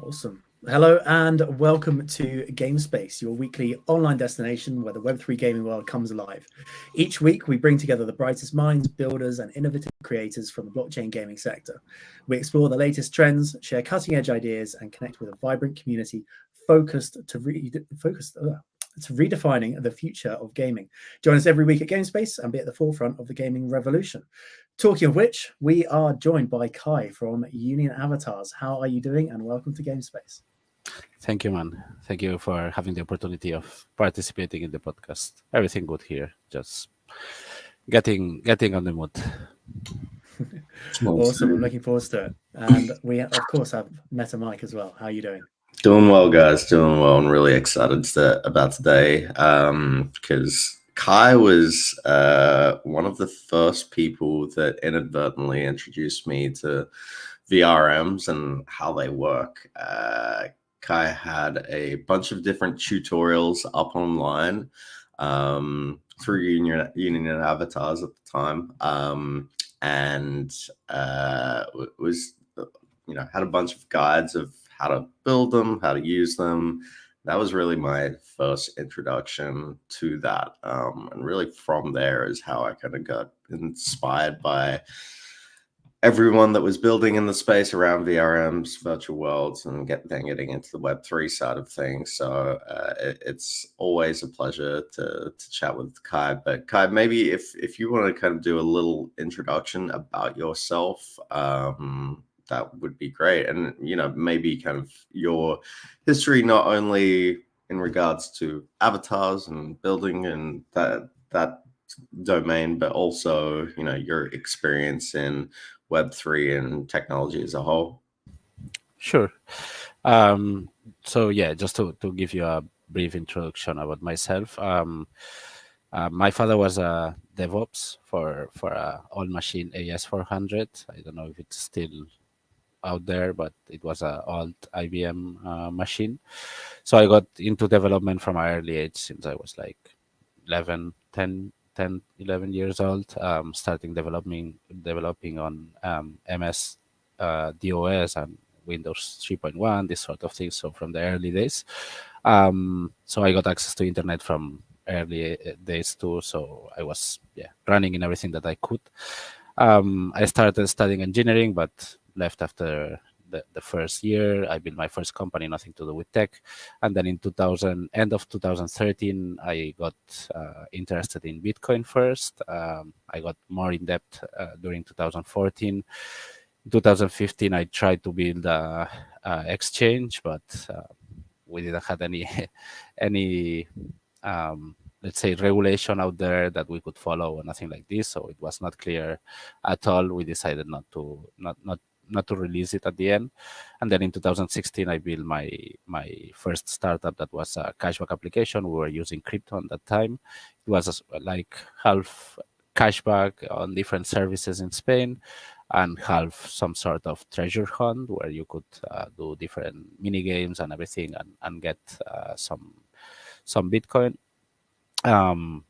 Awesome. Hello and welcome to GameSpace, your weekly online destination where the Web3 gaming world comes alive. Each week, we bring together the brightest minds, builders, and innovative creators from the blockchain gaming sector. We explore the latest trends, share cutting-edge ideas, and connect with a vibrant community focused to redefining the future of gaming. Join us every week at GameSpace and be at the forefront of the gaming revolution. Talking of which, we are joined by Kai from Union Avatars. How are you doing? And welcome to GameSpace. Thank you, man. Thank you for having the opportunity of participating in the podcast. Everything good here. Just getting on the mood. Awesome. I'm looking forward to it. And we, of course, have Meta Mike as well. How are you doing? Doing well, guys. Doing well. I'm really excited about today because Kai was one of the first people that inadvertently introduced me to VRMs and how they work. Kai had a bunch of different tutorials up online through Union Avatars at the time, and was had a bunch of guides of how to build them, how to use them. That was really my first introduction to that. And really from there is how I kind of got inspired by everyone that was building in the space around VRMs, virtual worlds, and getting into the Web3 side of things. So it's always a pleasure to chat with Kai. But Kai, maybe if you want to kind of do a little introduction about yourself, that would be great. And, maybe kind of your history, not only in regards to avatars and building and that domain, but also, your experience in Web3 and technology as a whole. Sure. So yeah, just to give you a brief introduction about myself. My father was a DevOps for a old machine AS400. I don't know if it's still out there, but it was an old IBM machine. So I got into development from an early age since I was like 11 11 years old, starting developing on MS DOS and Windows 3.1, this sort of thing. So from the early days, so I got access to internet from early days too. So I was running in everything that I could. I started studying engineering, but left after the first year. I built my first company, nothing to do with tech. And then in end of 2013, I got interested in Bitcoin first. I got more in depth during 2014. In 2015, I tried to build a exchange, but we didn't have any let's say regulation out there that we could follow or nothing like this. So it was not clear at all. We decided not to release it at the end. And then in 2016, I built my first startup that was a cashback application. We were using crypto at that time. It was like half cashback on different services in Spain and half some sort of treasure hunt where you could do different mini games and everything and get some Bitcoin.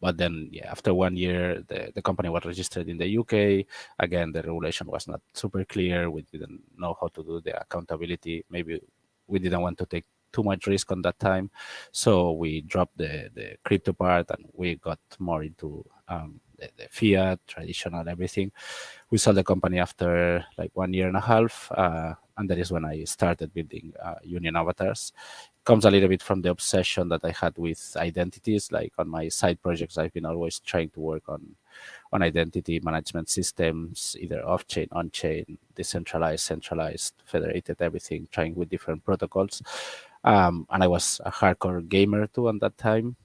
But then, after 1 year, the company was registered in the UK. Again, the regulation was not super clear. We didn't know how to do the accountability. Maybe we didn't want to take too much risk on that time. So we dropped the crypto part and we got more into the fiat, traditional, everything. We sold the company after like 1 year and a half. And that is when I started building Union Avatars. Comes a little bit from the obsession that I had with identities. Like on my side projects, I've been always trying to work on identity management systems, either off-chain, on-chain, decentralized, centralized, federated, everything, trying with different protocols. And I was a hardcore gamer too at that time.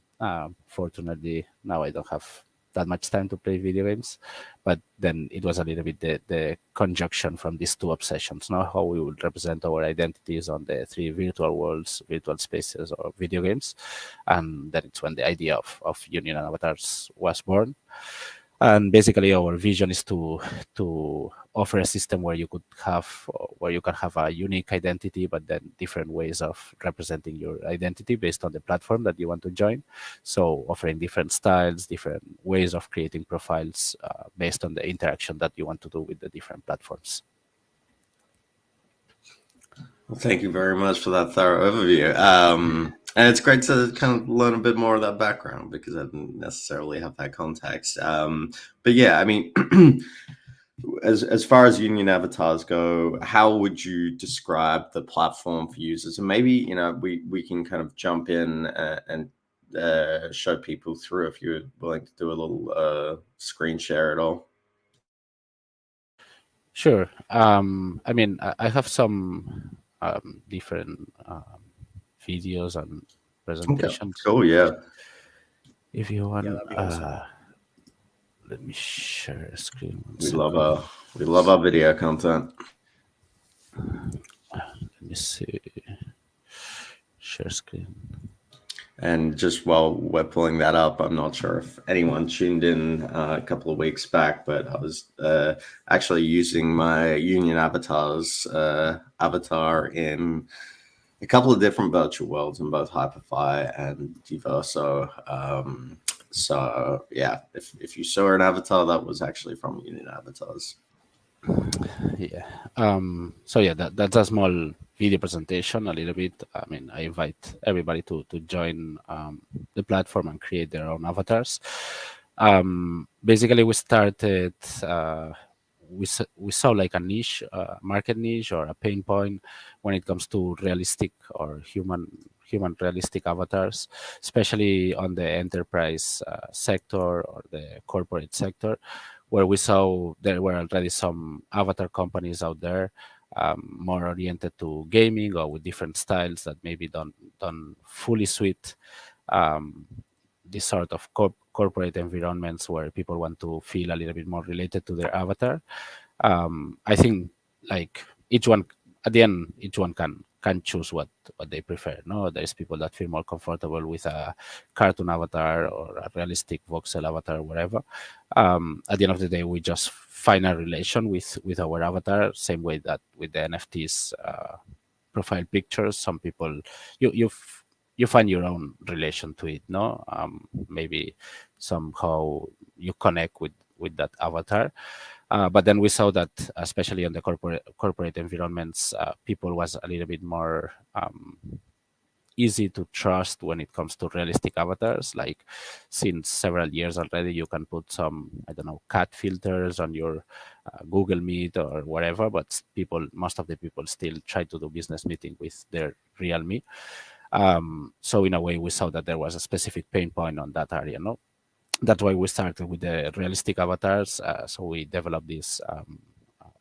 Fortunately, now I don't have that much time to play video games, but then it was a little bit the conjunction from these two obsessions, how we would represent our identities on the three virtual worlds, virtual spaces, or video games. And then it's when the idea of Union Avatars was born. And basically, our vision is to offer a system where you can have a unique identity, but then different ways of representing your identity based on the platform that you want to join. So offering different styles, different ways of creating profiles based on the interaction that you want to do with the different platforms. Well, thank you very much for that thorough overview. And it's great to kind of learn a bit more of that background because I didn't necessarily have that context. But yeah, I mean, as far as union avatars go, how would you describe the platform for users? And maybe we can kind of jump in and show people through if you're willing to do a little screen share at all. Sure. I mean, I have some different videos and Okay, presentations. cool. Yeah, If you want, Yeah, that'd be awesome. let me share a screen. One we second. love our video content. Let me see. Share screen. And just while we're pulling that up, I'm not sure if anyone tuned in a couple of weeks back, but I was actually using my Union Avatars avatar in a couple of different virtual worlds in both Hyperfy and Diverso. So yeah, if you saw an avatar, that was actually from Union Avatars. Yeah. So yeah, that's a small video presentation, a little bit. I mean, I invite everybody to join the platform and create their own avatars. Basically, we started. We saw like a niche, market niche, or a pain point when it comes to realistic or human realistic avatars, especially on the enterprise sector or the corporate sector, where we saw there were already some avatar companies out there, more oriented to gaming or with different styles that maybe don't fully suit um, this sort of corporate environments where people want to feel a little bit more related to their avatar. I think like each one at the end, each one can choose what they prefer. No, there's people that feel more comfortable with a cartoon avatar or a realistic voxel avatar, whatever. At the end of the day, we just find a relation with our avatar, same way that with the NFTs profile pictures. Some people you find your own relation to it, no? Maybe somehow you connect with that avatar. But then we saw that, especially on the corporate environments, people was a little bit more easy to trust when it comes to realistic avatars. Like since several years already, you can put some, I don't know, cat filters on your Google Meet or whatever, but most of the people still try to do business meeting with their real me. So in a way, we saw that there was a specific pain point on that area, no? That's why we started with the realistic avatars. So we developed this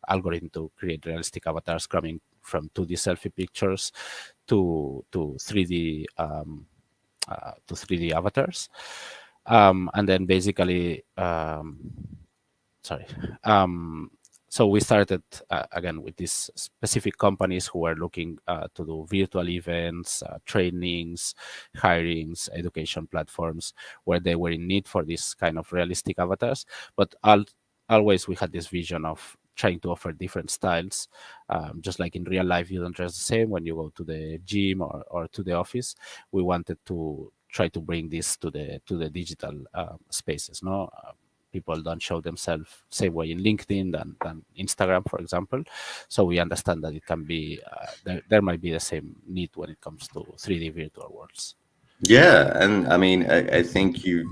algorithm to create realistic avatars coming from 2D selfie pictures to 3D to 3D avatars, and then basically, sorry. So we started again with these specific companies who were looking to do virtual events, trainings, hirings, education platforms, where they were in need for this kind of realistic avatars. But always we had this vision of trying to offer different styles. Just like in real life, you don't dress the same when you go to the gym or to the office. We wanted to try to bring this to the digital spaces. No, people don't show themselves same way in LinkedIn than Instagram, for example. So we understand that it can be there might be the same need when it comes to 3D virtual worlds. Yeah, and I mean, I think you've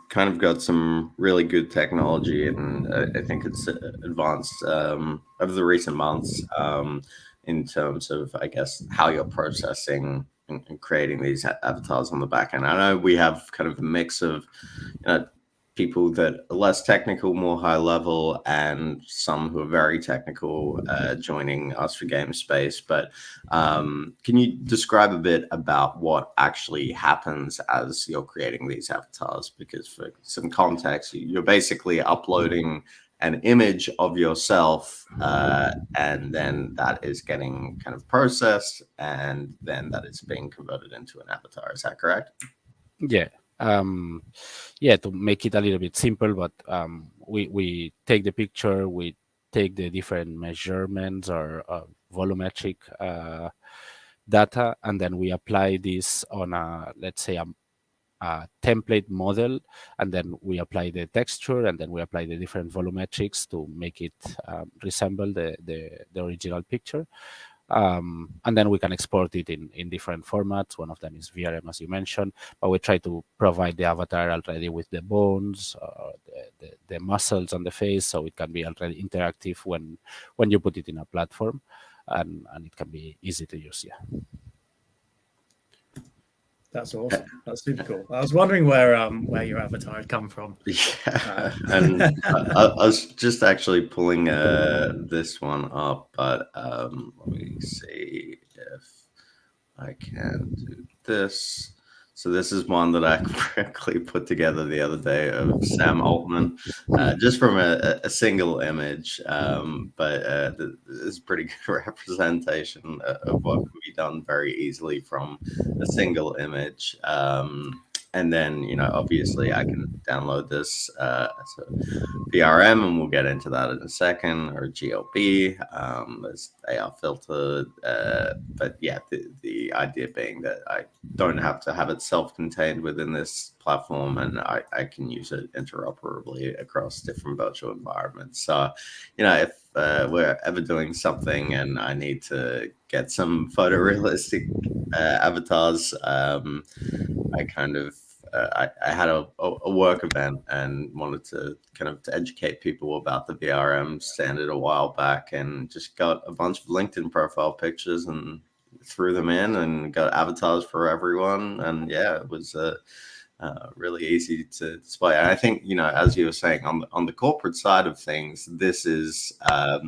kind of got some really good technology, and I think it's advanced over the recent months in terms of, I guess, how you're processing and creating these avatars on the back end. I know we have kind of a mix of people that are less technical, more high level, and some who are very technical joining us for Game Space. But can you describe a bit about what actually happens as you're creating these avatars? Because for some context, you're basically uploading an image of yourself, and then that is getting kind of processed, and then that is being converted into an avatar. Is that correct? Yeah. Yeah, to make it a little bit simple, but we take the picture, we take the different measurements or volumetric data, and then we apply this on a, let's say, a template model, and then we apply the texture, and then we apply the different volumetrics to make it resemble the original picture. And then we can export it in different formats. One of them is VRM, as you mentioned, but we try to provide the avatar already with the bones or the muscles on the face, so it can be already interactive when you put it in a platform, and it can be easy to use. Yeah. That's awesome. That's super cool. I was wondering where your avatar had come from. Yeah, and I was just actually pulling this one up, but let me see if I can do this. So this is one that I quickly put together the other day of Sam Altman, just from a single image. But this is a pretty good representation of what can be done very easily from a single image. And then, obviously I can download this as a VRM, and we'll get into that in a second, or GLB, as AR filter. But yeah, the idea being that I don't have to have it self-contained within this platform, and I can use it interoperably across different virtual environments. So, if we're ever doing something and I need to get some photorealistic avatars, I kind of I had a work event and wanted to kind of to educate people about the VRM standard a while back, and just got a bunch of LinkedIn profile pictures and threw them in and got avatars for everyone. And yeah, it was really easy to display. And I think, as you were saying, on the corporate side of things, this is the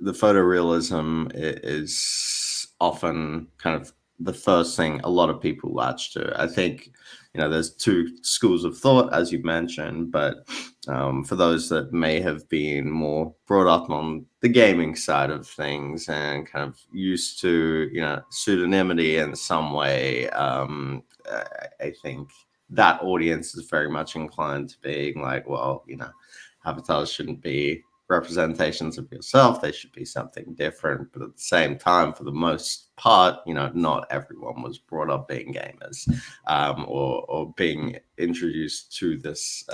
photorealism is often kind of the first thing a lot of people latch to. I think, there's two schools of thought, as you mentioned, but for those that may have been more brought up on the gaming side of things and kind of used to, pseudonymity in some way, I think that audience is very much inclined to being like, well, avatars shouldn't be representations of yourself. They should be something different. But at the same time, for the most part, not everyone was brought up being gamers, or being introduced to this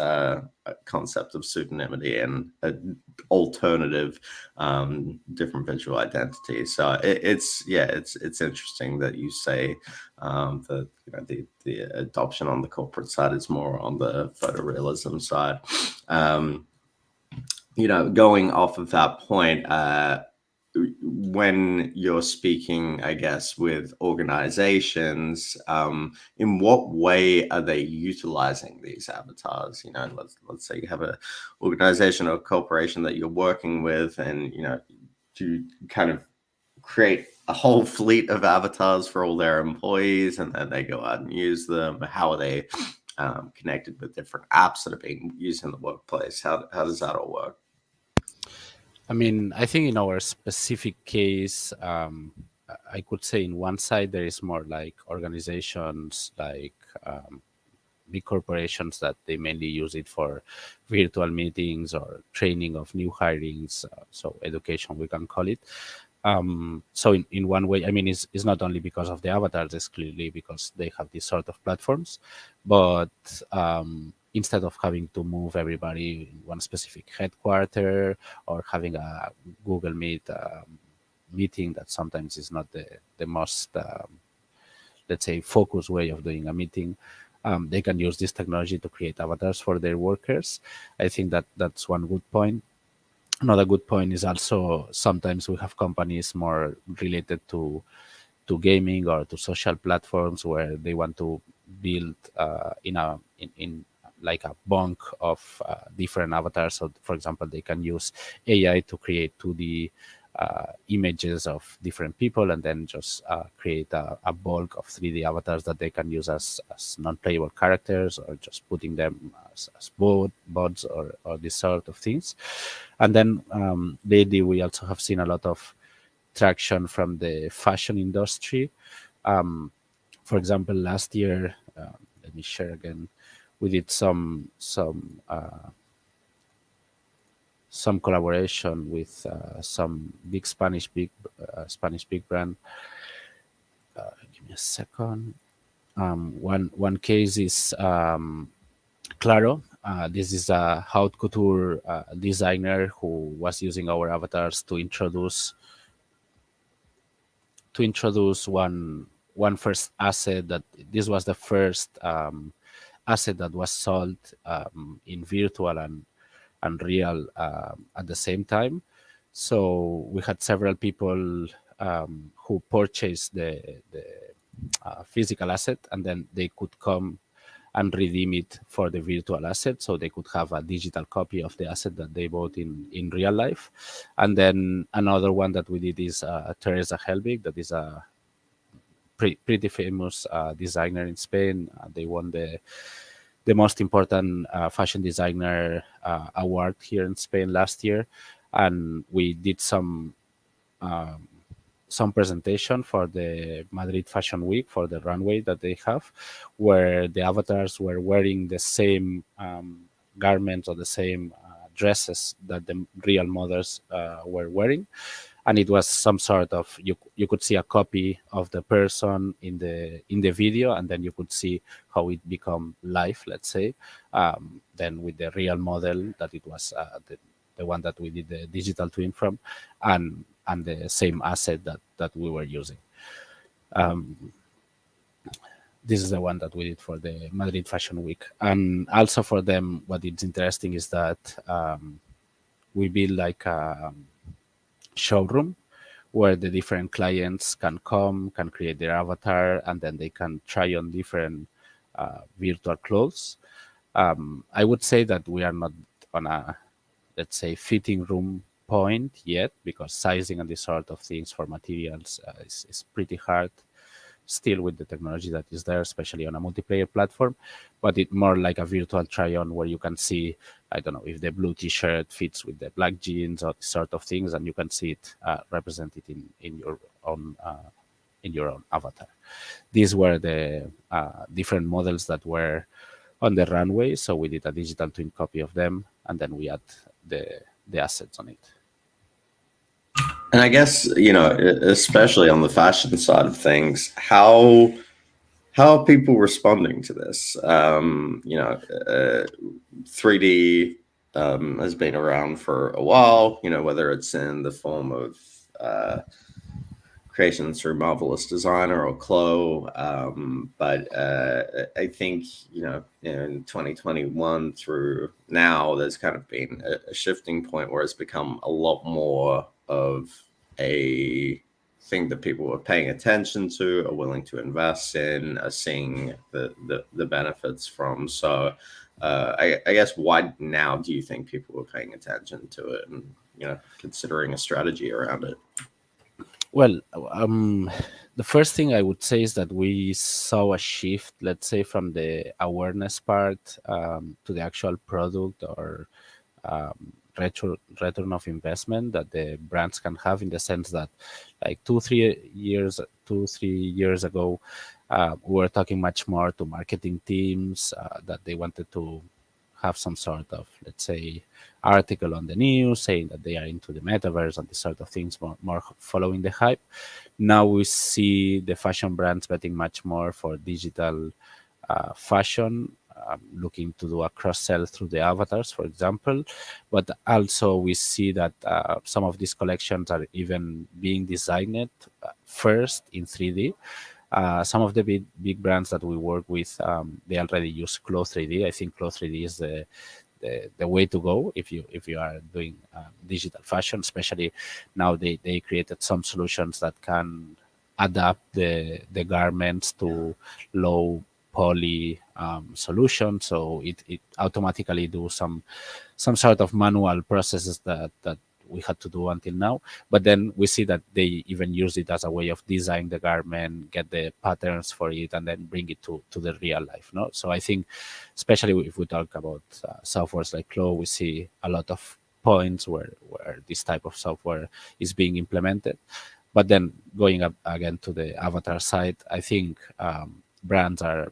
concept of pseudonymity and alternative different visual identity. So it's interesting that you say that the adoption on the corporate side is more on the photorealism side. Going off of that point, when you're speaking, I guess, with organizations, in what way are they utilizing these avatars? Let's say you have an organization or corporation that you're working with, and to kind of create a whole fleet of avatars for all their employees, and then they go out and use them. How are they connected with different apps that are being used in the workplace? How does that all work? I mean, I think in our specific case, I could say in one side there is more like organizations like big corporations that they mainly use it for virtual meetings or training of new hirings, so education we can call it. So in one way, I mean, it's not only because of the avatars, it's clearly because they have these sort of platforms, but instead of having to move everybody in one specific headquarter or having a Google Meet meeting that sometimes is not the most, let's say, focused way of doing a meeting, they can use this technology to create avatars for their workers. I think that's one good point. Another good point is also sometimes we have companies more related to gaming or to social platforms where they want to build in like a bunk of different avatars. So, for example, they can use AI to create 2D images of different people, and then just create a bulk of 3D avatars that they can use as non-playable characters, or just putting them as bots or this sort of things. And then lately we also have seen a lot of traction from the fashion industry. For example, last year, let me share again, we did some collaboration with some big Spanish big brand. Give me a second. One case is Claro. This is a haute couture designer who was using our avatars to introduce one first asset. That this was the first asset that was sold in virtual and real at the same time. So we had several people who purchased the physical asset, and then they could come and redeem it for the virtual asset, so they could have a digital copy of the asset that they bought in real life. And then another one that we did is Teresa Helbig, that is a pretty famous designer in Spain. They won the most important fashion designer award here in Spain last year, and we did some presentation for the Madrid Fashion Week, for the runway that they have, where the avatars were wearing the same garments or the same dresses that the real models were wearing. And it was some sort of, you could see a copy of the person in the video, and then you could see how it become live, let's say, then with the real model that it was the one that we did the digital twin from, and the same asset that we were using. This is the one that we did for the Madrid Fashion Week. And also for them, what is interesting is that we build like a showroom where the different clients can come, can create their avatar, and then they can try on different virtual clothes. I would say that we are not on a, let's say, fitting room point yet, because sizing and this sort of things for materials is pretty hard still with the technology that is there, especially on a multiplayer platform. But it's more like a virtual try-on where you can see, I don't know, if the blue t-shirt fits with the black jeans or sort of things, and you can see it represented in your own avatar. These were the different models that were on the runway, so we did a digital twin copy of them, and then we add the assets on it. And I guess, especially on the fashion side of things, how are people responding to this? 3D has been around for a while, whether it's in the form of creations through Marvelous Designer or Clo. But I think, in 2021 through now, there's kind of been a shifting point where it's become a lot more of a thing that people are paying attention to, are willing to invest in, are seeing the benefits from. So I guess why now do you think people are paying attention to it and, considering a strategy around it? Well, the first thing I would say is that we saw a shift, let's say, from the awareness part to the actual product or return of investment that the brands can have, in the sense that, like 2-3 years ago, we were talking much more to marketing teams that they wanted to have some sort of, let's say, article on the news saying that they are into the metaverse and this sort of things, more following the hype. Now we see the fashion brands betting much more for digital fashion, looking to do a cross-sell through the avatars, for example. But also we see that some of these collections are even being designed first in 3D. Some of the big brands that we work with, they already use Clo 3D. I think Clo 3D is the way to go if you are doing digital fashion. Especially now, they created some solutions that can adapt the garments to low poly solution, so it automatically do some sort of manual processes that we had to do until now. But then we see that they even use it as a way of design the garment, get the patterns for it, and then bring it to the real life. No, so I think, especially if we talk about softwares like Clo, we see a lot of points where this type of software is being implemented. But then going up again to the avatar side, I think brands are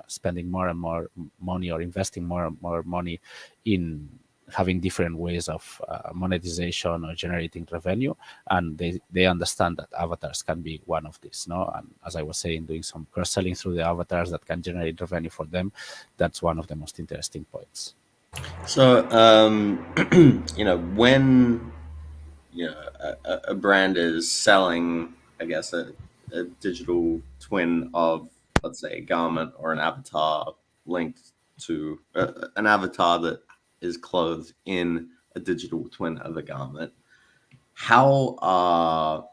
spending more and more money, or investing more and more money in having different ways of monetization or generating revenue, and they understand that avatars can be one of these. No, and as I was saying, doing some cross-selling through the avatars that can generate revenue for them, that's one of the most interesting points. So, when a brand is selling, I guess, a digital twin of, let's say, a garment or an avatar linked to an avatar that is clothed in a digital twin of a garment, how are,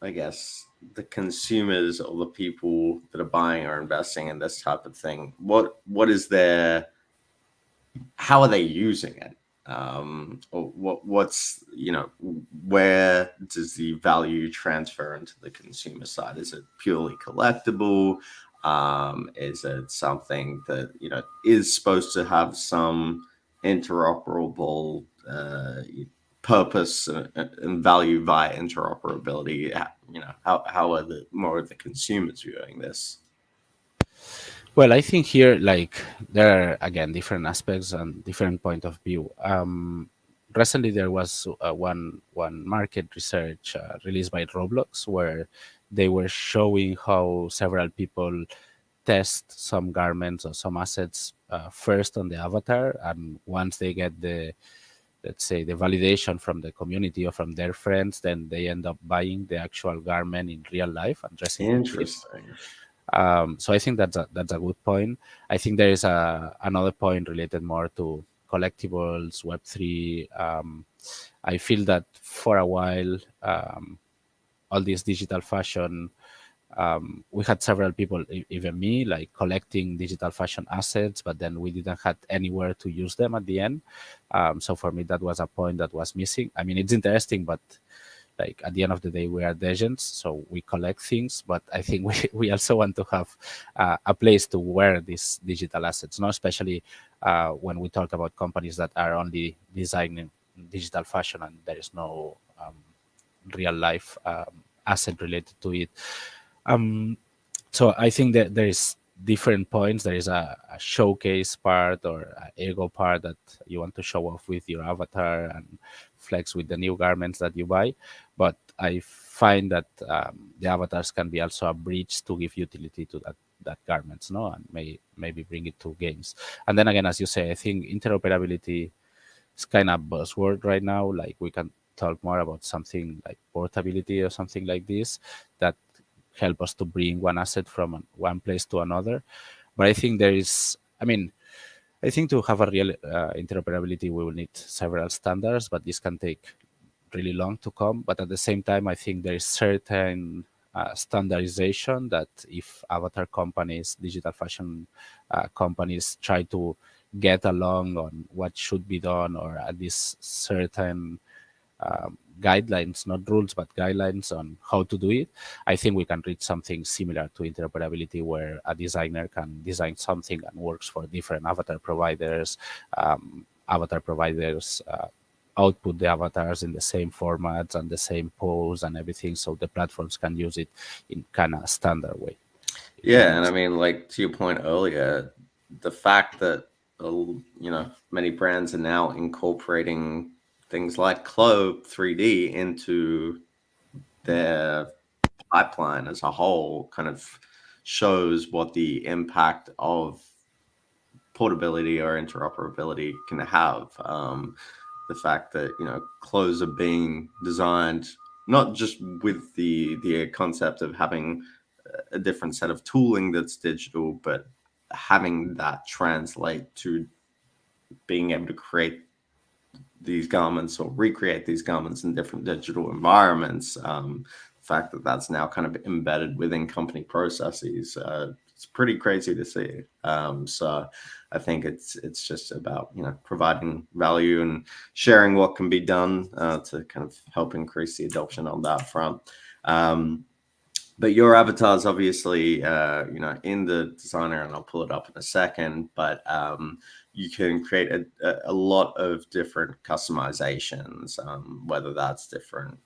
I guess, the consumers or the people that are buying or investing in this type of thing, what is their, how are they using it? Or what's, where does the value transfer into the consumer side? Is it purely collectible? Is it something that, is supposed to have some interoperable purpose and value via interoperability? How are the more of the consumers viewing this? Well, I think here, like, there are again different aspects and different point of view. Recently, there was one market research released by Roblox where they were showing how several people test some garments or some assets first on the avatar, and once they get the, let's say, the validation from the community or from their friends, then they end up buying the actual garment in real life and dressing with it. Interesting. So I think that's a good point. I think there is another point related more to collectibles, Web3. I feel that for a while, all this digital fashion, we had several people, even me, like collecting digital fashion assets, but then we didn't have anywhere to use them at the end. So for me, that was a point that was missing. I mean, it's interesting, but like at the end of the day, we are agents, so we collect things, but I think we also want to have a place to wear these digital assets, not especially when we talk about companies that are only designing digital fashion and there is no real life asset related to it. So I think that there is different points. There is a showcase part or a ego part that you want to show off with your avatar and flex with the new garments that you buy. But I find that the avatars can be also a bridge to give utility to that garments, no, and maybe bring it to games. And then again, as you say, I think interoperability is kind of buzzword right now. Like we can talk more about something like portability or something like this that help us to bring one asset from one place to another. But I think there is, I mean, I think to have a real interoperability, we will need several standards, but this can take really long to come. But at the same time, I think there is certain standardization that if avatar companies, digital fashion companies try to get along on what should be done or at least certain guidelines, not rules, but guidelines on how to do it, I think we can reach something similar to interoperability where a designer can design something and works for different avatar providers. Avatar providers output the avatars in the same formats and the same pose and everything, so the platforms can use it in kind of standard way. Yeah, and I mean, like to your point earlier, the fact that many brands are now incorporating things like Clove 3D into their pipeline as a whole kind of shows what the impact of portability or interoperability can have. The fact that clothes are being designed not just with the concept of having a different set of tooling that's digital, but having that translate to being able to create these garments or recreate these garments in different digital environments. The fact that that's now kind of embedded within company processes, it's pretty crazy to see. So I think it's just about providing value and sharing what can be done to kind of help increase the adoption on that front. But your avatar is obviously, in the designer, and I'll pull it up in a second. But you can create a lot of different customizations, whether that's different,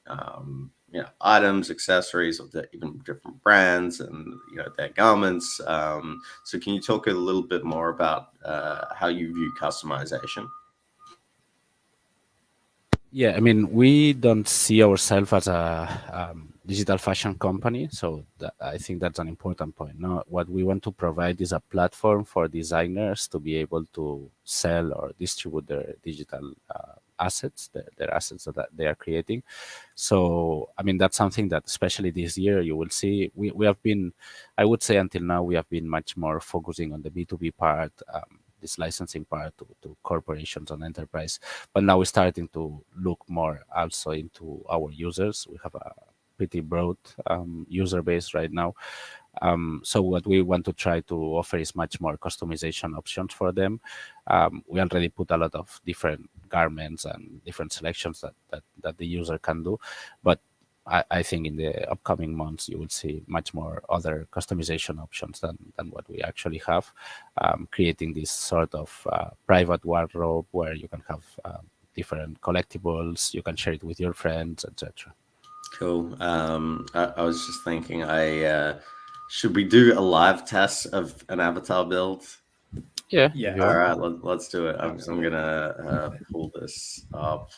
items, accessories, or even different brands and their garments. So can you talk a little bit more about how you view customization? Yeah, I mean, we don't see ourselves as a digital fashion company, so I think that's an important point. Now, what we want to provide is a platform for designers to be able to sell or distribute their digital assets, their assets that they are creating. So, I mean, that's something that, especially this year, you will see. We have been, I would say, until now, we have been much more focusing on the B2B part. This licensing part to corporations and enterprise, but now we're starting to look more also into our users. We have a pretty broad user base right now. So what we want to try to offer is much more customization options for them. We already put a lot of different garments and different selections that the user can do, but I think in the upcoming months you will see much more other customization options than what we actually have, creating this sort of private wardrobe where you can have different collectibles, you can share it with your friends, etc. Cool. I was just thinking, should we do a live test of an avatar build? Yeah, Yeah. if you All want. right, let's do it. I'm Absolutely. gonna pull this up.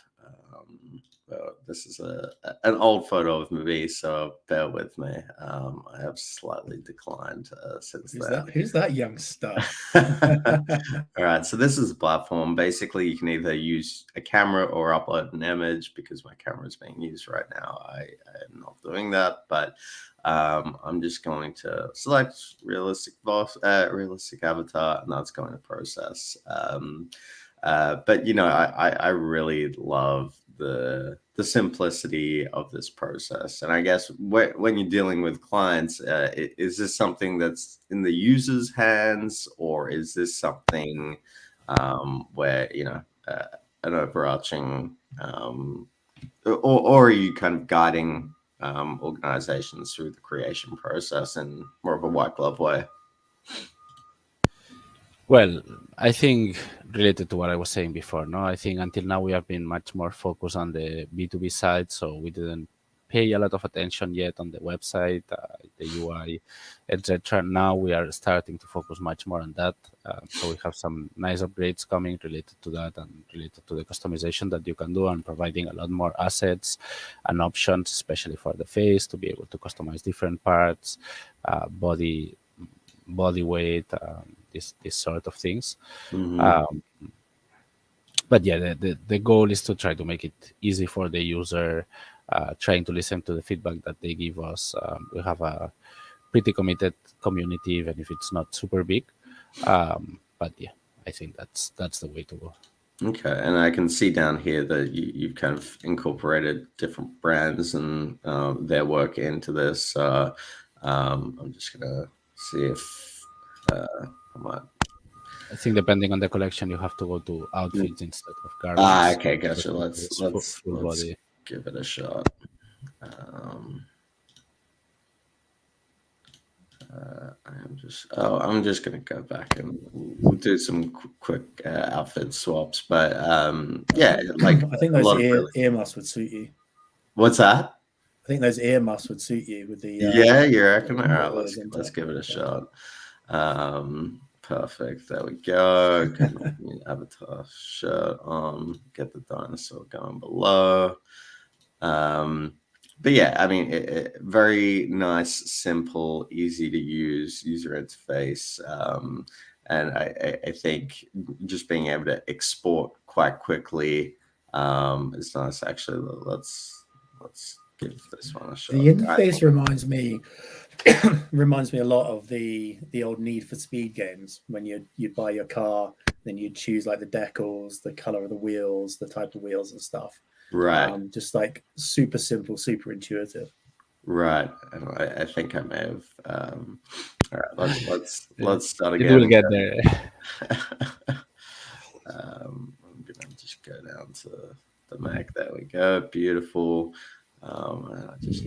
This is an old photo of me, so bear with me. I have slightly declined since then. Who's that young star? All right, so this is a platform. Basically, you can either use a camera or upload an image. Because my camera is being used right now, I am not doing that, but I'm just going to select realistic avatar, and that's going to process. But I really love the simplicity of this process. And I guess when you're dealing with clients, is this something that's in the user's hands, or is this something where an overarching or are you kind of guiding organizations through the creation process in more of a white glove way? Well, I think related to what I was saying before, no, I think until now we have been much more focused on the B2B side, so we didn't pay a lot of attention yet on the website, the UI, etc. Now we are starting to focus much more on that. So we have some nice upgrades coming related to that and related to the customization that you can do, and providing a lot more assets and options, especially for the face, to be able to customize different parts, body weight, this sort of things. Mm-hmm. But yeah, the goal is to try to make it easy for the user, trying to listen to the feedback that they give us. We have a pretty committed community, even if it's not super big. But yeah, I think that's the way to go. Okay, and I can see down here that you've kind of incorporated different brands and their work into this. I'm just gonna see if I might. I think depending on the collection, you have to go to outfits instead of garments. Okay, But gotcha. usually Let's it's let's full let's body. give it a shot. I'm just gonna go back and we'll do some quick outfit swaps. But yeah, like I think a those lot of really. ear muffs would suit you. What's that? I think those ear muffs would suit you with the Yeah, you reckon? All right, horizontal. let's give it a shot. Perfect. There we go. Avatar shirt on. Get the dinosaur going below. But yeah, I mean, very nice, simple, easy to use user interface. And I think just being able to export quite quickly is nice. Actually, let's give this one a shot. The interface reminds me a lot of the old Need for Speed games when you'd buy your car, then you'd choose like the decals, the color of the wheels, the type of wheels and stuff. Right. Just like super simple, super intuitive. Right. And I think I may have. All right. Let's start It will again. get there. I'm gonna just go down to the Mac. There we go. Beautiful. And I just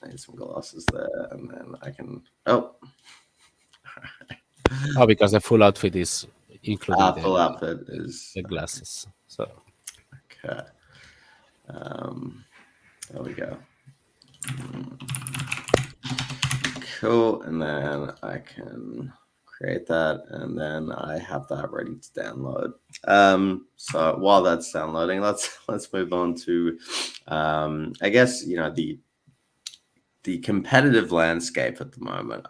need some glasses there, and then I can. Oh. Oh, because the full outfit is including Full outfit is the glasses. So okay. There we go. Cool, and then I can create that, and then I have that ready to download. So while that's downloading, let's move on to I guess the the competitive landscape at the moment.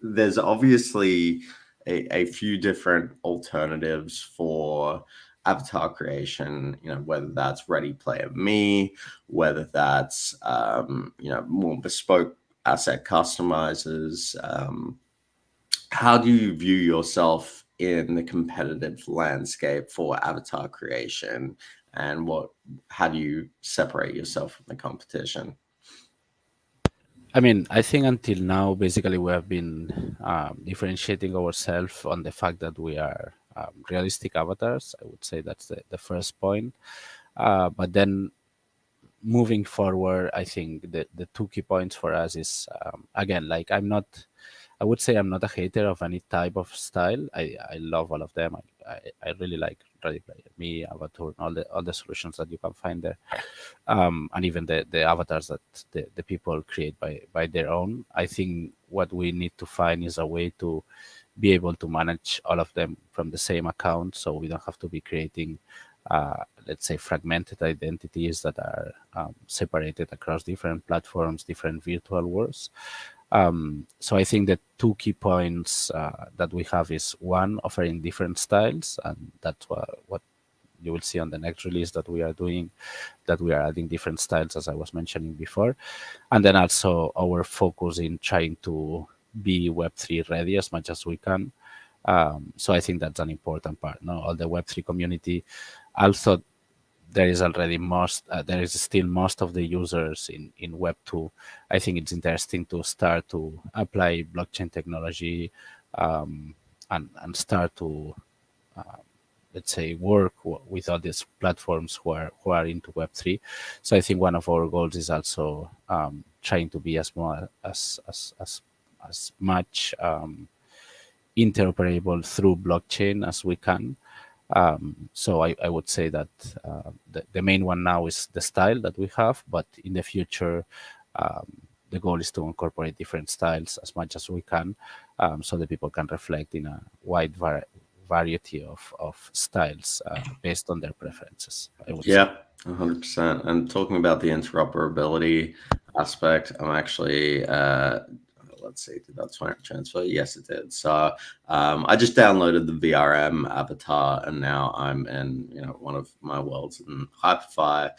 There's obviously a few different alternatives for avatar creation. Whether that's Ready Player Me, whether that's more bespoke asset customizers. How do you view yourself in the competitive landscape for avatar creation, and how do you separate yourself from the competition? I mean, I think until now, basically, we have been differentiating ourselves on the fact that we are realistic avatars. I would say that's the first point. But then moving forward, I think the two key points for us is, again, like I would say I'm not a hater of any type of style. I love all of them. I really like Ready Player Me, Avatar, and all the solutions that you can find there, and even the avatars that the people create by their own. I think what we need to find is a way to be able to manage all of them from the same account, so we don't have to be creating, let's say, fragmented identities that are separated across different platforms, different virtual worlds. So I think the two key points that we have is, one, offering different styles, and that's what you will see on the next release that we are doing, that we are adding different styles, as I was mentioning before. And then also our focus in trying to be Web3 ready as much as we can. So I think that's an important part. No, all the Web3 community. Also, there is still most of the users in Web 2. I think it's interesting to start to apply blockchain technology, and start to, let's say, work with all these platforms who are into Web 3. So I think one of our goals is also trying to be as much interoperable through blockchain as we can. So I would say that the main one now is the style that we have, but in the future, the goal is to incorporate different styles as much as we can, so that people can reflect in a wide variety of styles based on their preferences, I would say. Yeah, 100%. And talking about the interoperability aspect, I'm actually, let's see, did that transfer? Yes, it did. So I just downloaded the VRM avatar, and now I'm in, one of my worlds in Hyperfire.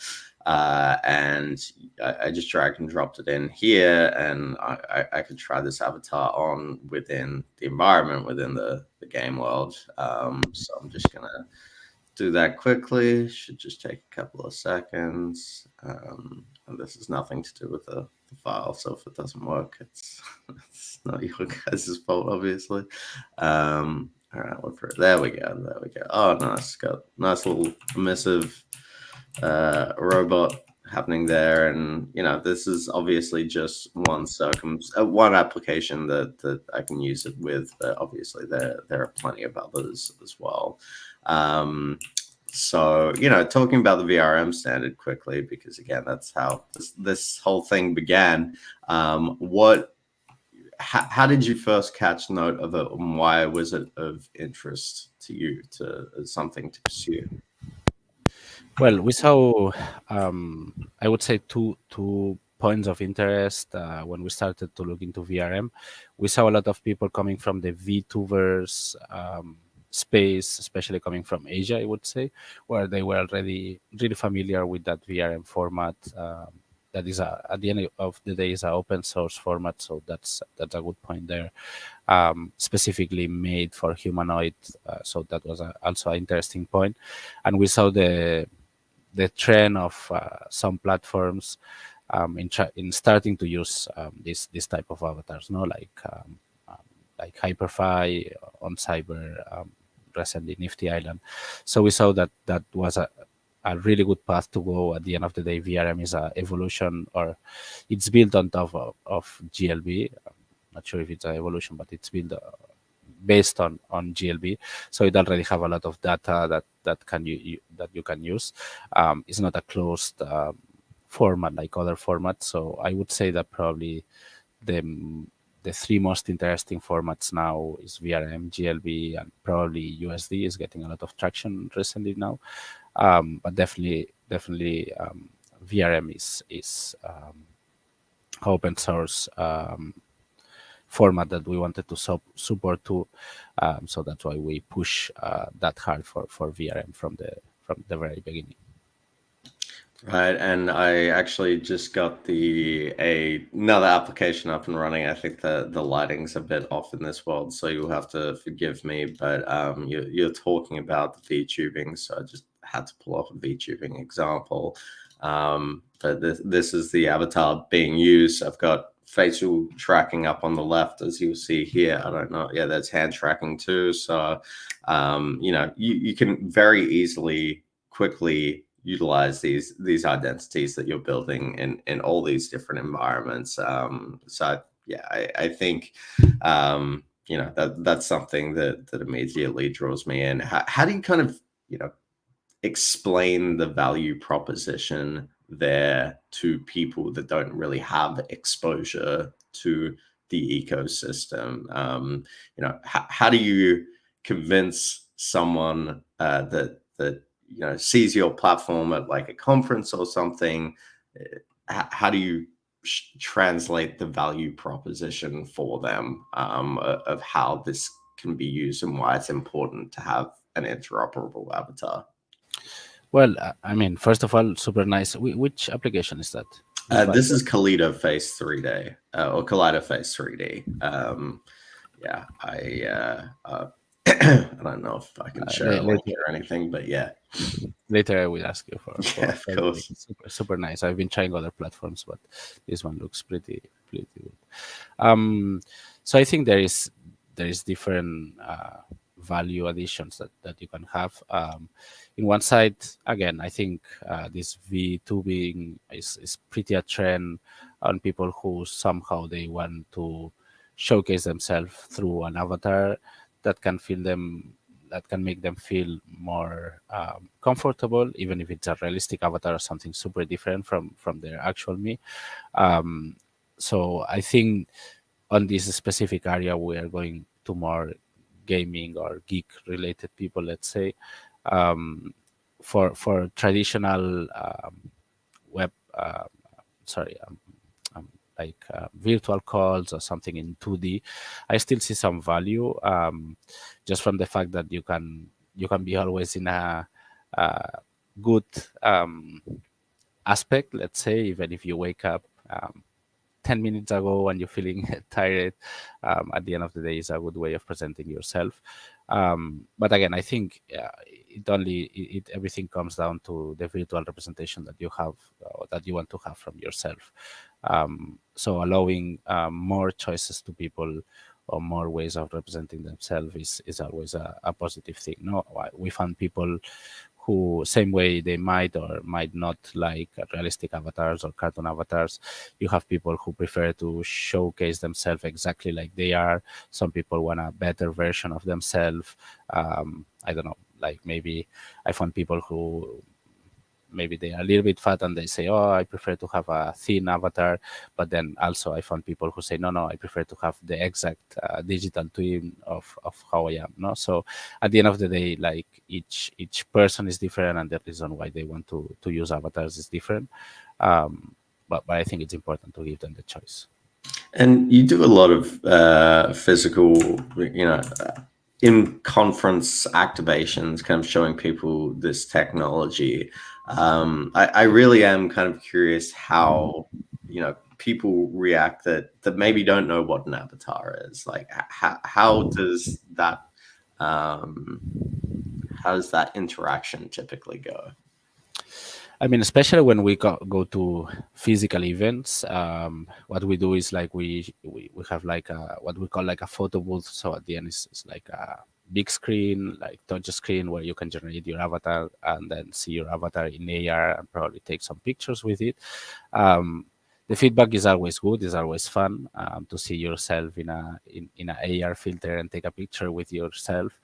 And I just drag and dropped it in here, and I could try this avatar on within the environment, within the game world. So I'm just gonna do that quickly. Should just take a couple of seconds. And this is nothing to do with the file, so if it doesn't work, it's not your guys' fault, obviously. All right, look for it. There we go. Oh, nice. Got nice little emissive robot happening there, and this is obviously just one application that I can use it with, but obviously there are plenty of others as well. So talking about the VRM standard quickly, because again, that's how this whole thing began. How did you first catch note of it, and why was it of interest to you, as something to pursue? Well, we saw, I would say, two points of interest when we started to look into VRM. We saw a lot of people coming from the V2verse space, especially coming from Asia, I would say, where they were already really familiar with that VRM format. That is, at the end of the day, is an open source format, so that's a good point there. Specifically made for humanoid, so that was also an interesting point. And we saw the trend of some platforms in starting to use this type of avatars, like Hyperfi on Cyber, recently Nifty Island. So we saw that was a really good path to go. At the end of the day, VRM is a evolution, or it's built on top of GLB. I'm not sure if it's an evolution, but it's built based on GLB, so it already have a lot of data that you can use. It's not a closed format like other formats. So I would say that probably the three most interesting formats now is VRM, GLB, and probably USD is getting a lot of traction recently now. But definitely VRM is open source format that we wanted to support too. So that's why we push that hard for VRM from the very beginning. Right, and I actually just got another application up and running. I think the lighting's a bit off in this world, so you'll have to forgive me. But you're talking about the VTubing, so I just had to pull off a VTubing example. But this is the avatar being used. I've got facial tracking up on the left, as you'll see here. I don't know. Yeah, there's hand tracking too. So you can very easily, quickly utilize these identities that you're building in all these different environments. So I think that's something that immediately draws me in. How do you kind of explain the value proposition there to people that don't really have exposure to the ecosystem? How do you convince someone that sees your platform at like a conference or something? How do you translate the value proposition for them of how this can be used and why it's important to have an interoperable avatar? Well, I mean, first of all, super nice. Which application is that? This is Kaleido Face 3D or Kaleido Face 3D. I don't know if I can share a link or anything, but yeah. Later I will ask you for of course. Super nice. I've been trying other platforms, but this one looks pretty good. So I think there is different value additions that you can have. In one side, again, I think this VTubing is pretty a trend on people who somehow they want to showcase themselves through an avatar that can make them feel more comfortable, even if it's a realistic avatar or something super different from their actual me. So I think on this specific area, we are going to more gaming or geek related people, let's say. For traditional web, like virtual calls or something in 2D, I still see some value, just from the fact that you can be always in a good aspect, let's say, even if you wake up 10 minutes ago and you're feeling tired, at the end of the day is a good way of presenting yourself. But again, I think everything comes down to the virtual representation that you have, that you want to have from yourself. So allowing more choices to people or more ways of representing themselves is always a positive thing. No, we found people who, same way they might or might not like realistic avatars or cartoon avatars, you have people who prefer to showcase themselves exactly like they are. Some people want a better version of themselves. I don't know, like maybe I found people who maybe they are a little bit fat and they say, oh, I prefer to have a thin avatar. But then also I found people who say, no, I prefer to have the exact digital twin of how I am. No, so at the end of the day, like each person is different, and the reason why they want to use avatars is different. But I think it's important to give them the choice. And you do a lot of physical, in conference activations, kind of showing people this technology. I really am kind of curious how people react that maybe don't know what an avatar is. Like how does that interaction typically go? I mean, especially when we go to physical events, what we do is like we have like what we call like a photo booth. So at the end, it's like a big screen, like touch screen, where you can generate your avatar and then see your avatar in AR and probably take some pictures with it. The feedback is always good. It's always fun to see yourself in a AR filter and take a picture with yourself.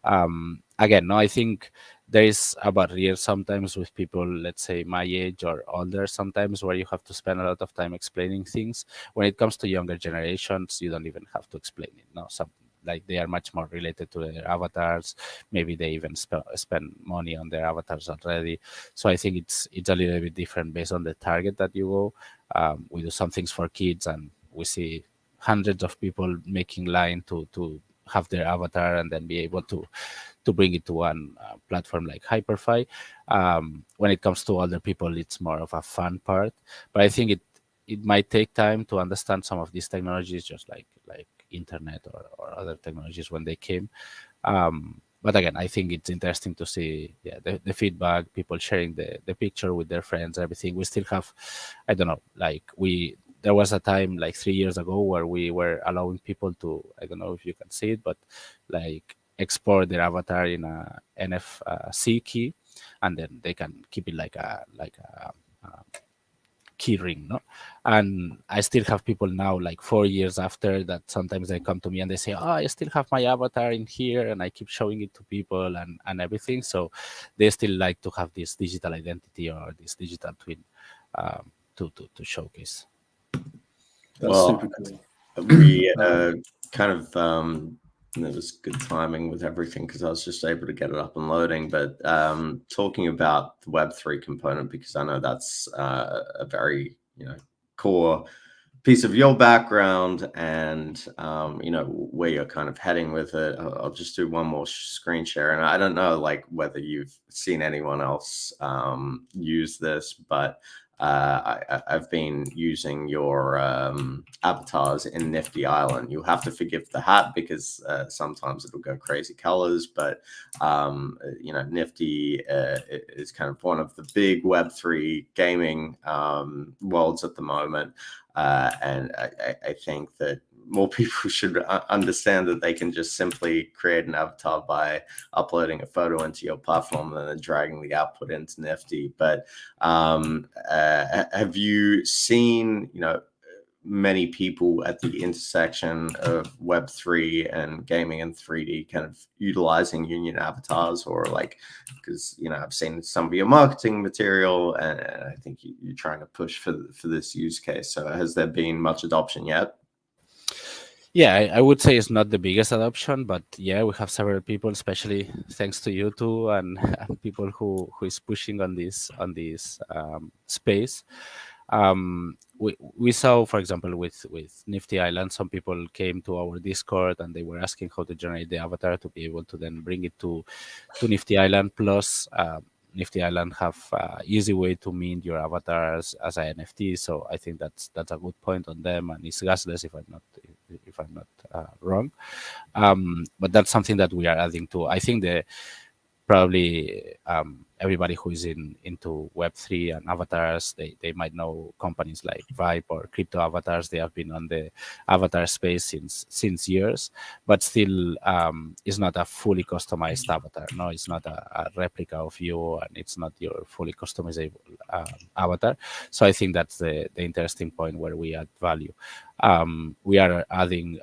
Again, no, I think there is a barrier sometimes with people, let's say my age or older, sometimes where you have to spend a lot of time explaining things. When it comes to younger generations, you don't even have to explain it. No, like they are much more related to their avatars. Maybe they even spend money on their avatars already. So I think it's a little bit different based on the target that you go. We do some things for kids, and we see hundreds of people making line to have their avatar and then be able to bring it to one platform like Hyperfy. When it comes to other people, it's more of a fun part. But I think it might take time to understand some of these technologies, just like internet or other technologies when they came. But again, I think it's interesting to see the feedback, people sharing the picture with their friends, everything. We still have, I don't know, like there was a time like 3 years ago where we were allowing people to, I don't know if you can see it, but like export their avatar in a NFC key, and then they can keep it like a key ring, no? And I still have people now, like 4 years after that, sometimes they come to me and they say, oh, I still have my avatar in here, and I keep showing it to people and everything. So they still like to have this digital identity or this digital twin to showcase. That's super cool. We kind of it was good timing with everything because I was just able to get it up and loading. But talking about the Web3 component, because I know that's a very core piece of your background and where you're kind of heading with it. I'll just do one more screen share, and I don't know like whether you've seen anyone else use this, but I've been using your avatars in Nifty Island. You'll have to forgive the hat because sometimes it'll go crazy colors, but Nifty is kind of one of the big Web3 gaming worlds at the moment. And I think that more people should understand that they can just simply create an avatar by uploading a photo into your platform and then dragging the output into Nifty. But have you seen, many people at the intersection of Web3 and gaming in 3D kind of utilizing union avatars, or like, because I've seen some of your marketing material and I think you're trying to push for this use case. So has there been much adoption yet? Yeah, I would say it's not the biggest adoption, but yeah, we have several people, especially thanks to you two and people who is pushing on this space. We saw, for example, with Nifty Island, some people came to our Discord and they were asking how to generate the avatar to be able to then bring it to Nifty Island. Plus, Nifty Island have easy way to mint your avatar as an NFT. So I think that's a good point on them, and it's gasless if I'm not wrong. But that's something that we are adding to. I think probably everybody who is into Web3 and avatars, they might know companies like Vibe or Crypto Avatars. They have been on the avatar space since years, but still it's not a fully customized avatar. No, it's not a replica of you, and it's not your fully customizable avatar. So I think that's the interesting point where we add value. We are adding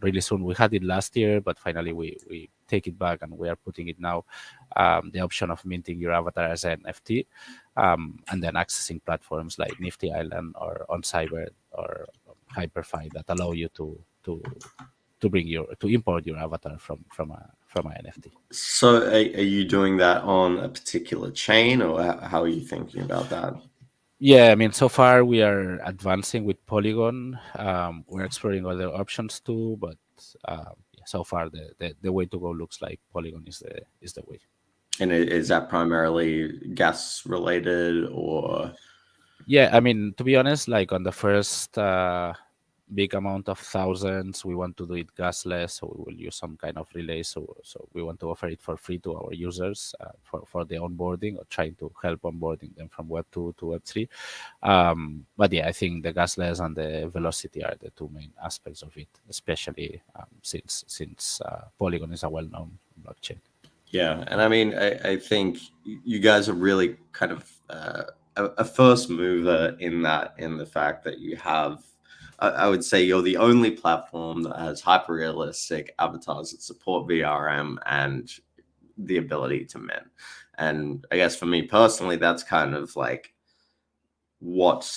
really soon. We had it last year, but finally we take it back and we are putting it now. The option of minting your avatar as an NFT, and then accessing platforms like Nifty Island or on Cyber or Hyperfy that allow you to import your avatar from an NFT. So are you doing that on a particular chain, or how are you thinking about that? Yeah, I mean, so far we are advancing with Polygon. We're exploring other options too, but so far the way to go looks like Polygon is the way. And is that primarily gas related, or? Yeah, I mean, to be honest, like on the first big amount of thousands, we want to do it gasless, so we will use some kind of relay. So we want to offer it for free to our users for the onboarding, or trying to help onboarding them from Web 2 to Web 3. But yeah, I think the gasless and the velocity are the two main aspects of it, especially since Polygon is a well-known blockchain. Yeah, and I mean, I think you guys are really kind of a first mover in the fact that you have, I would say you're the only platform that has hyper-realistic avatars that support VRM and the ability to mint. And I guess for me personally, that's kind of like what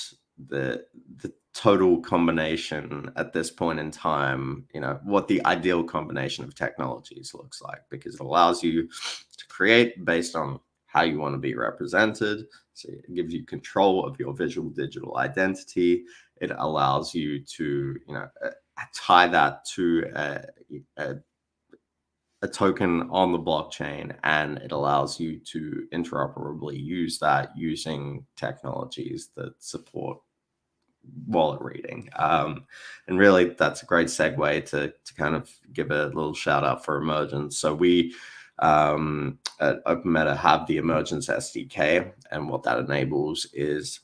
the total combination at this point in time, what the ideal combination of technologies looks like, because it allows you to create based on how you want to be represented. So it gives you control of your visual digital identity. It allows you to, tie that to a token on the blockchain, and it allows you to interoperably use that using technologies that support wallet reading. And really, that's a great segue to kind of give a little shout out for Emergence. So we at Open Meta have the Emergence SDK, and what that enables is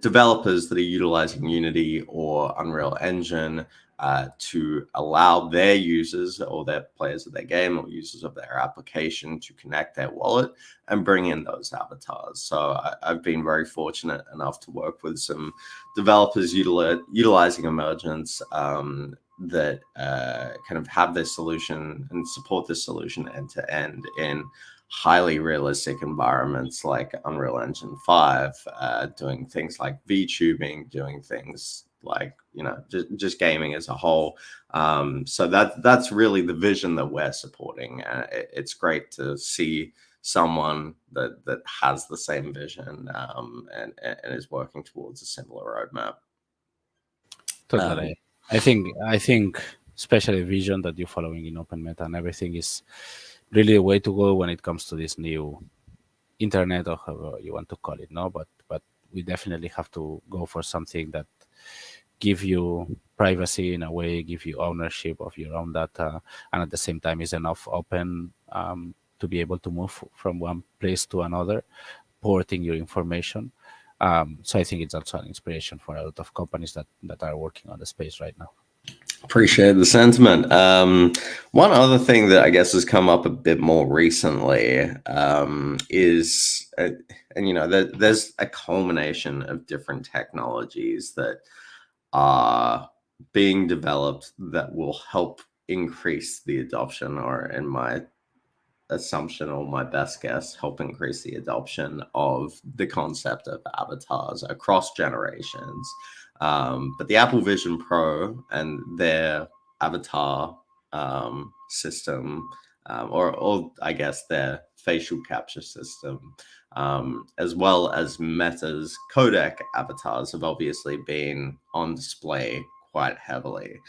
developers that are utilizing Unity or Unreal Engine to allow their users or their players of their game or users of their application to connect their wallet and bring in those avatars. So I've been very fortunate enough to work with some developers utilizing Emergence that kind of have this solution and support this solution end to end in highly realistic environments like Unreal Engine 5, doing things like VTubing, doing things like, just gaming as a whole. So that's really the vision that we're supporting. It's great to see someone that has the same vision and is working towards a similar roadmap. Totally. I think especially vision that you're following in Open Meta and everything is really the way to go when it comes to this new internet, or however you want to call it. No, but we definitely have to go for something that give you privacy in a way, give you ownership of your own data, and at the same time is enough open to be able to move from one place to another, porting your information. So I think it's also an inspiration for a lot of companies that are working on the space right now. Appreciate the sentiment. One other thing that I guess has come up a bit more recently is, there's a culmination of different technologies that are being developed that will help increase the adoption, or in my assumption or my best guess, help increase the adoption of the concept of avatars across generations. But the Apple Vision Pro and their avatar system, or I guess their facial capture system, as well as Meta's codec avatars, have obviously been on display quite heavily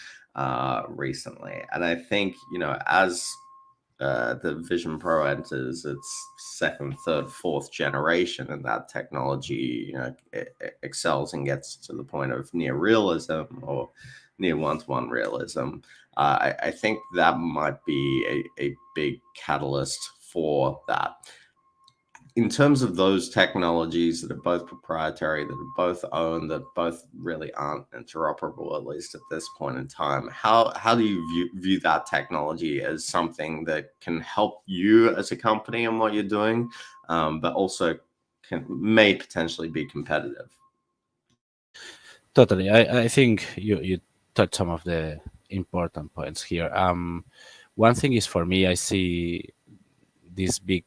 recently. And I think, as the Vision Pro enters its second, third, fourth generation, and that technology, it excels and gets to the point of near realism or near one-to-one realism. I think that might be a big catalyst for that. In terms of those technologies that are both proprietary, that are both owned, that both really aren't interoperable, at least at this point in time, how do you view that technology as something that can help you as a company and what you're doing, but also may potentially be competitive? Totally. I think you touched some of the important points here. One thing is, for me, I see these big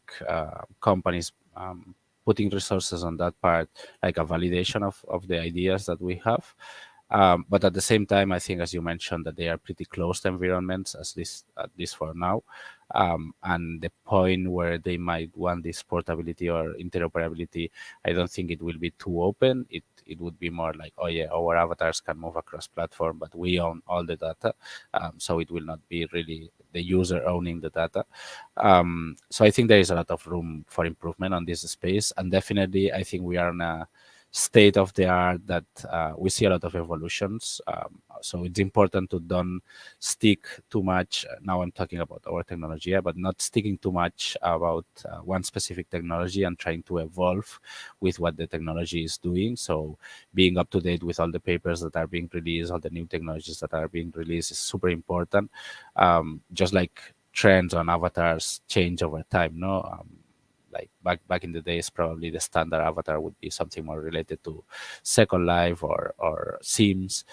companies putting resources on that part, like a validation of the ideas that we have. But at the same time, I think, as you mentioned, that they are pretty closed environments, at least for now. And the point where they might want this portability or interoperability, I don't think it will be too open. It would be more like, oh yeah, our avatars can move across platform, but we own all the data. So it will not be really the user owning the data. So I think there is a lot of room for improvement on this space. And definitely, I think we are in a state of the art that we see a lot of evolutions. So it's important to don't stick too much. Now I'm talking about our technology, but not sticking too much about one specific technology and trying to evolve with what the technology is doing. So being up to date with all the papers that are being released, all the new technologies that are being released is super important. Just like trends on avatars change over time, no? Like back in the days, probably the standard avatar would be something more related to Second Life or Sims.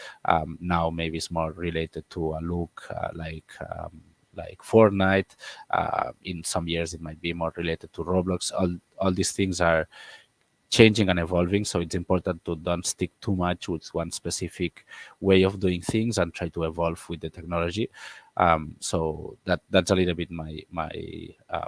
Now maybe it's more related to a look like Fortnite. In some years, it might be more related to Roblox. All these things are changing and evolving. So it's important to don't stick too much with one specific way of doing things and try to evolve with the technology. So that's a little bit my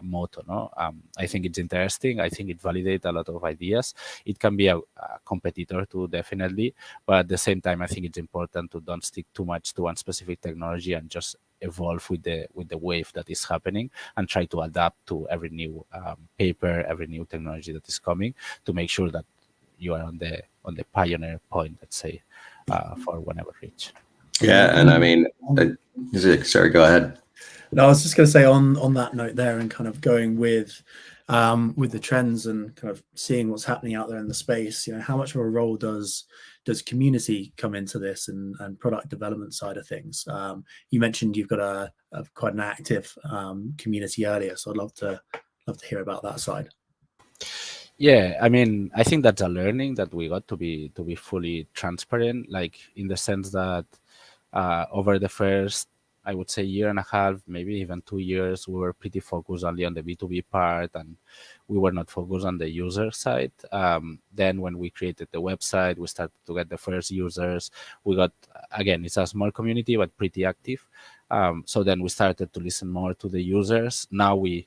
motto. No, I think it's interesting. I think it validates a lot of ideas. It can be a competitor too, definitely, but at the same time, I think it's important to don't stick too much to one specific technology and just evolve with the wave that is happening and try to adapt to every new paper, every new technology that is coming, to make sure that you are on the pioneer point, let's say, for whenever reach. Yeah, and I mean, sorry, go ahead. No, I was just going to say on that note there, and kind of going with the trends and kind of seeing what's happening out there in the space. How much of a role does community come into this and product development side of things? You mentioned you've got a quite an active community earlier, so I'd love to hear about that side. Yeah, I mean, I think that's a learning that we got to be fully transparent, like in the sense that over the first, I would say, year and a half, maybe even 2 years, we were pretty focused only on the B2B part, and we were not focused on the user side. Then when we created the website, we started to get the first users. We got, again, it's a small community, but pretty active. So then we started to listen more to the users. Now we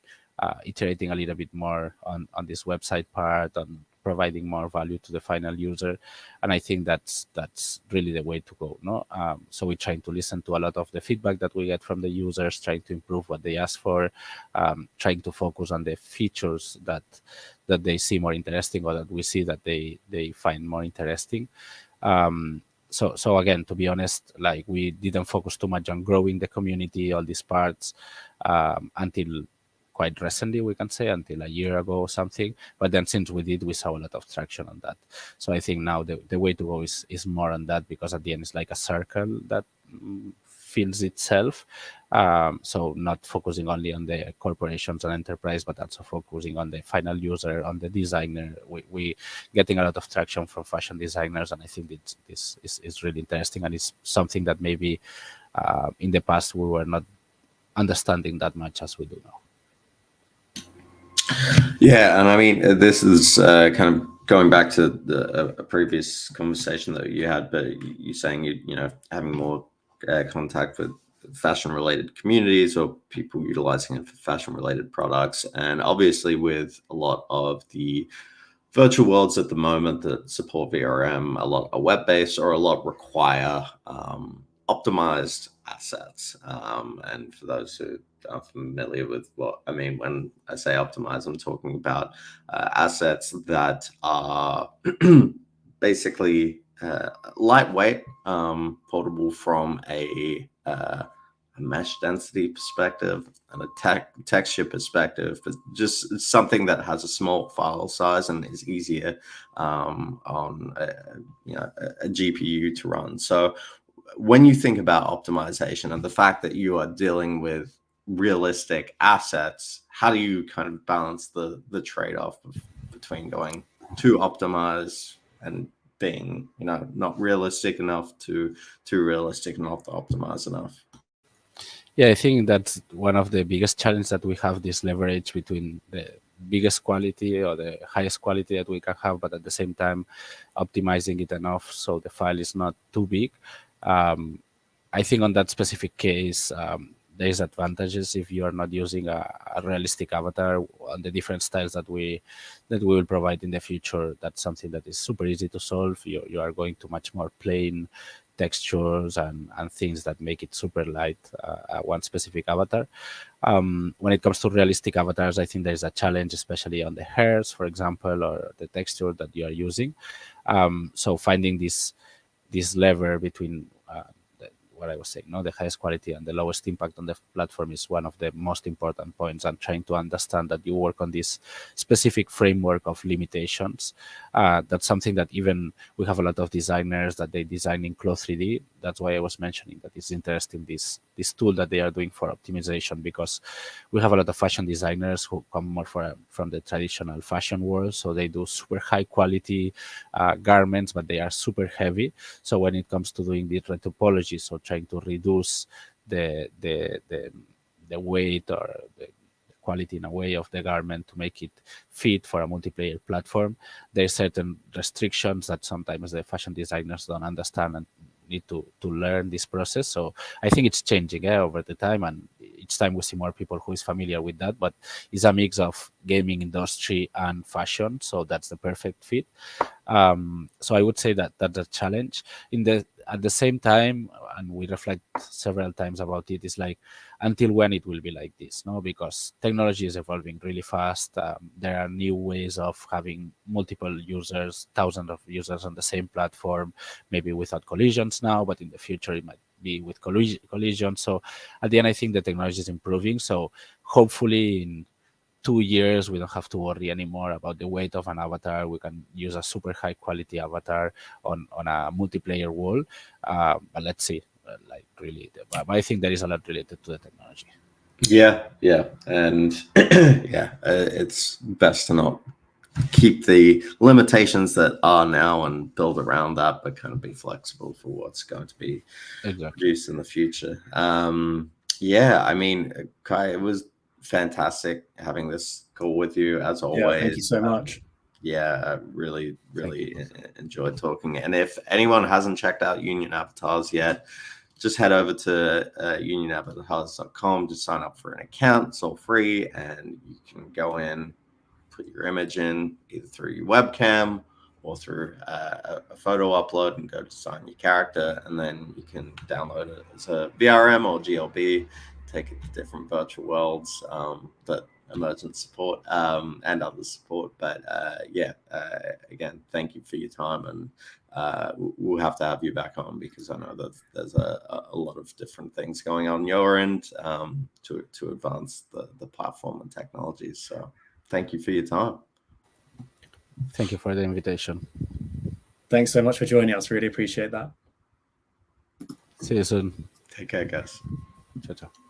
iterating a little bit more on this website part, on providing more value to the final user, and I think that's really the way to go. No, so we're trying to listen to a lot of the feedback that we get from the users, trying to improve what they ask for, trying to focus on the features that they see more interesting, or that we see that they find more interesting. So again, to be honest, like, we didn't focus too much on growing the community, all these parts, until quite recently, we can say, until a year ago or something. But then since we did, we saw a lot of traction on that. So I think now the way to go is more on that, because at the end it's like a circle that fills itself. So not focusing only on the corporations and enterprise, but also focusing on the final user, on the designer. We getting a lot of traction from fashion designers, and I think this is really interesting, and it's something that maybe in the past we were not understanding that much as we do now. Yeah, and I mean, this is kind of going back to a previous conversation that you had, but you're saying you having more contact with fashion-related communities or people utilizing it for fashion-related products, and obviously with a lot of the virtual worlds at the moment that support VRM, a lot are web-based or a lot require optimized assets. And for those who aren't familiar with what I mean when I say optimized, I'm talking about assets that are basically lightweight, portable from a mesh density perspective and a texture perspective, but just something that has a small file size and is easier on a GPU to run. So when you think about optimization and the fact that you are dealing with realistic assets, how do you kind of balance the trade-off between going too optimized and being not realistic enough to too realistic enough to optimize enough? Yeah, I think that's one of the biggest challenges, that we have this leverage between the biggest quality or the highest quality that we can have, but at the same time optimizing it enough so the file is not too big. I think on that specific case, there's advantages if you are not using a realistic avatar on the different styles that we will provide in the future. That's something that is super easy to solve. You are going to much more plain textures and things that make it super light, one specific avatar. When it comes to realistic avatars, I think there's a challenge, especially on the hairs, for example, or the texture that you are using. So finding this lever between what I was saying, the highest quality and the lowest impact on the platform is one of the most important points, and trying to understand that you work on this specific framework of limitations. That's something that even we have a lot of designers that they design in Cloud 3D. That's why I was mentioning that it's interesting, this tool that they are doing for optimization, because we have a lot of fashion designers who come more from the traditional fashion world. So they do super high quality garments, but they are super heavy. So when it comes to doing the topology, so trying to reduce the weight or the quality in a way of the garment to make it fit for a multiplayer platform. There's certain restrictions that sometimes the fashion designers don't understand and need to learn this process. So I think it's changing over the time, and each time we see more people who is familiar with that. But it's a mix of gaming industry and fashion, so that's the perfect fit. So I would say that that's a challenge. At the same time, and we reflect several times about it, is like, until when it will be like this, no? Because technology is evolving really fast. There are new ways of having multiple users, thousands of users on the same platform, maybe without collisions now, but in the future it might be with collision. So at the end, I think the technology is improving. So hopefully in 2 years, we don't have to worry anymore about the weight of an avatar. We can use a super high quality avatar on a multiplayer world. But let's see, like really, but I think there is a lot related to the technology. Yeah, and yeah, it's best to not keep the limitations that are now and build around that, but kind of be flexible for what's going to be produced in the future. Yeah, I mean, Kai, it was fantastic having this call with you as always. Yeah, thank you so much. Yeah, I really enjoyed talking. And if anyone hasn't checked out Union Avatars yet, just head over to unionavatars.com to sign up for an account. It's all free, and you can go in, put your image in either through your webcam or through a photo upload, and go design your character, and then you can download it as a VRM or GLB, take it to different virtual worlds that Emergent support and others support. But again, thank you for your time, and we'll have to have you back on, because I know that there's a lot of different things going on your end to advance the platform and technologies. So thank you for your time. Thank you for the invitation. Thanks so much for joining us. Really appreciate that. See you soon. Take care, guys. Ciao, ciao.